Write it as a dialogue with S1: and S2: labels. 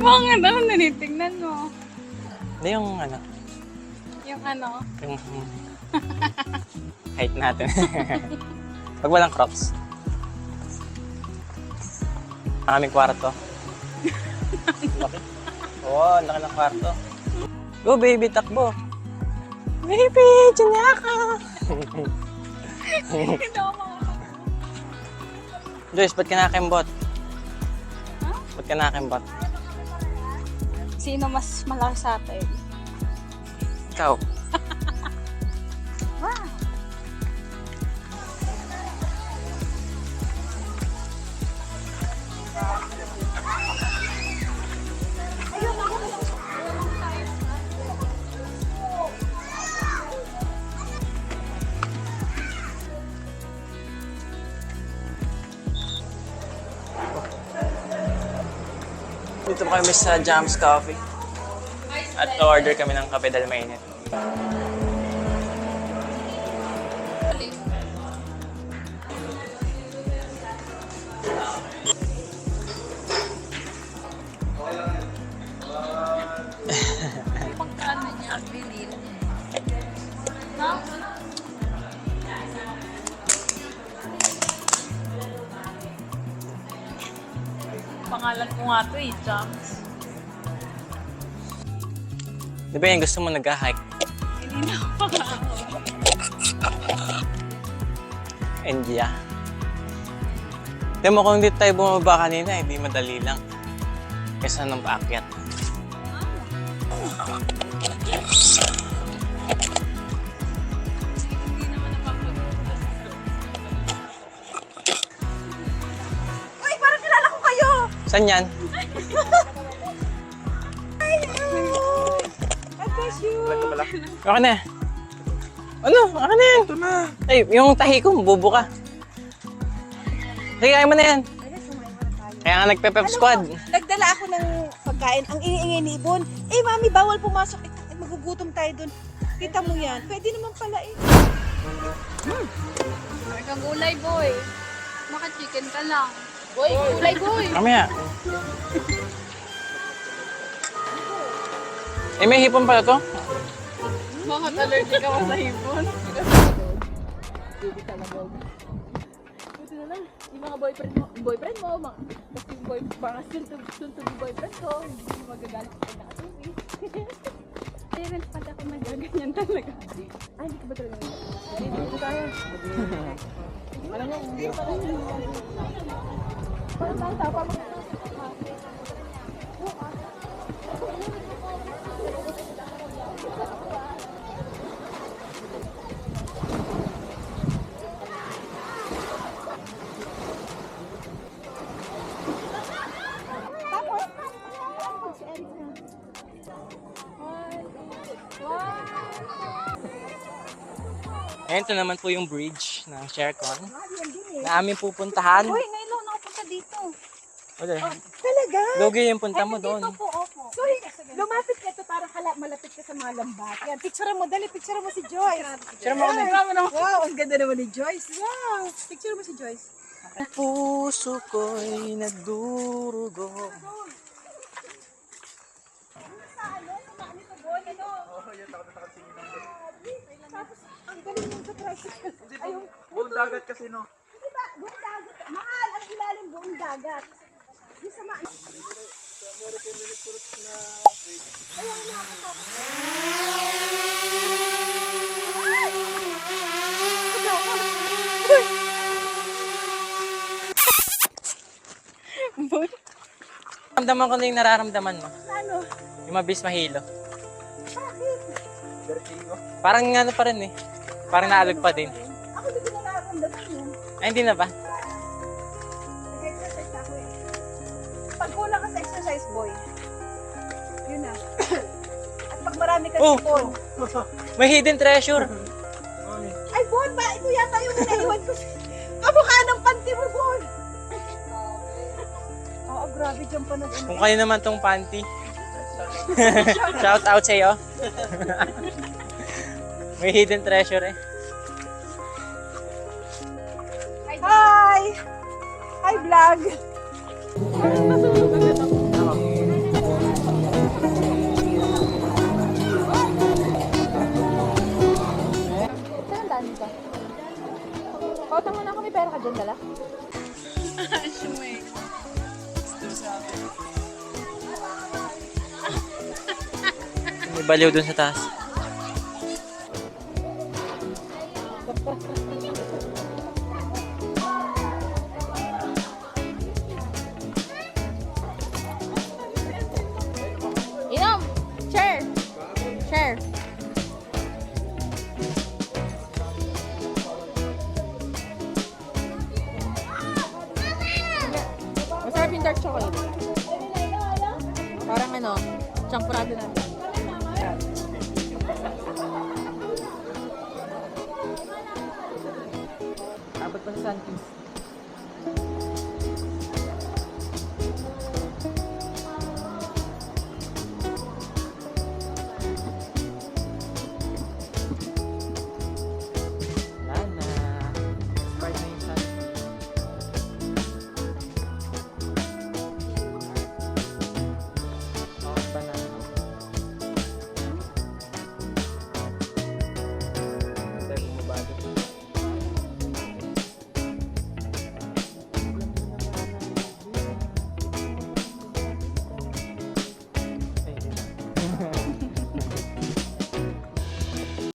S1: Bakit? Ano nanitignan mo?
S2: Hindi yung ano.
S1: Yung ano?
S2: Yung height natin. Pag walang crocs. Ang aming kwarto. Laki. Oo, laki ng kwarto. Go baby, takbo. Baby, dyan ka.
S1: Hindi ako makakapag.
S2: Joyce, ba't ka nakakembot?
S1: Huh?
S2: Ba't ka nakakembot?
S1: Sino mas malaki sa atin?
S2: Ikaw.
S1: Wow!
S2: Dito pa kami sa Jams Coffee. At order kami ng kape dahil mainit.
S1: Pagkano niya ang binil? No? Pangalan ko nga to eh, Jams.
S2: Di ba yung gusto mo nag-hike?
S1: Hindi na ako
S2: India. Di mo kung hindi tayo bumaba kanina, hindi madali lang. Kesa nung paakyat.
S1: Hindi naman napapag-ulas.
S3: Uy, parang kilala ko kayo!
S2: Saan yan?
S3: I bless you!
S2: Okay na. Ano? Okay na yan. Ito na. Ay, yung tahi ko, bubo ka. Sige, kaya mo na yan. Kaya nga nagpe-pep squad.
S3: Nagdala ako ng pagkain. Ang ingay ni Ibon. Eh, mami, bawal pumasok. Eh, magugutom tayo dun. Kita mo yan. Pwede naman pala eh.
S1: Kang gulay, boy. Maka-chicken ka lang. Boy, gulay, boy.
S2: Kamaya. Eh, may hipon pala to.
S1: Bakit allergic ka sa hipon?
S3: Buti na lang. Yung mga boyfriend mo, kasi yung mga soon-to-be boyfriend ko, hindi mo magagalit pag nakatubi.
S1: Parents pati ako nagaganyan talaga.
S3: Ay, hindi ka ba talaga Dito tayo. Alam mo, parang tata pa mga
S2: Ayan, ito naman po yung bridge ng Shercon na aming pupuntahan.
S1: Uy, ngayon lang nakapunta dito.
S2: Wala.
S3: Talaga?
S2: Lugi yung punta mo doon.
S1: Dito po, opo.
S3: So, lumapit ka ito para malapit ka sa mga lambat. Yan, picture mo, dali, picture mo si Joyce.
S2: Picture mo kami.
S3: Wow, ang ganda naman ni Joyce. Wow, picture mo si Joyce.
S2: Puso ko'y nagdurugo.
S3: Tapos, ang galing mo sa tricycle. Ayun,
S4: Buong dagat kasi no.
S3: diba, buong dagat. Mahal, ang ilalim buong dagat. Yung sa maan. Ayaw na ako.
S2: Ramdaman ko na yung nararamdaman mo.
S3: Ano?
S2: Yung mabilis mahilo.
S3: Bakit?
S4: Vertigo.
S2: Parang ano pa rin eh. Parang naalog pa din.
S3: Ako hindi ko nararamdaman yun.
S2: Ay, hindi na ba?
S3: Nag-exercise na ako eh. Pag kulang ka sa exercise, boy, yun na. At pag marami ka
S2: Oh!
S3: sipon.
S2: May hidden treasure.
S3: Ay, Bon, ba? Ito yata yung naiwan ko. Kamukha ng panty mo, Bon. Oo, grabe dyan pa nag-
S2: Kung kayo naman tong panty. Shout out sa'yo. May hidden treasure eh.
S3: Hi! Hi, vlog! Tama na kami, pera ka dyan, dala.
S1: Shumay.
S2: May baliw dun sa taas.
S3: Inom! Share! Share! Masarap yung dark chocolate. Parang ano, champurado na.
S2: Abot pa sa Sunkies.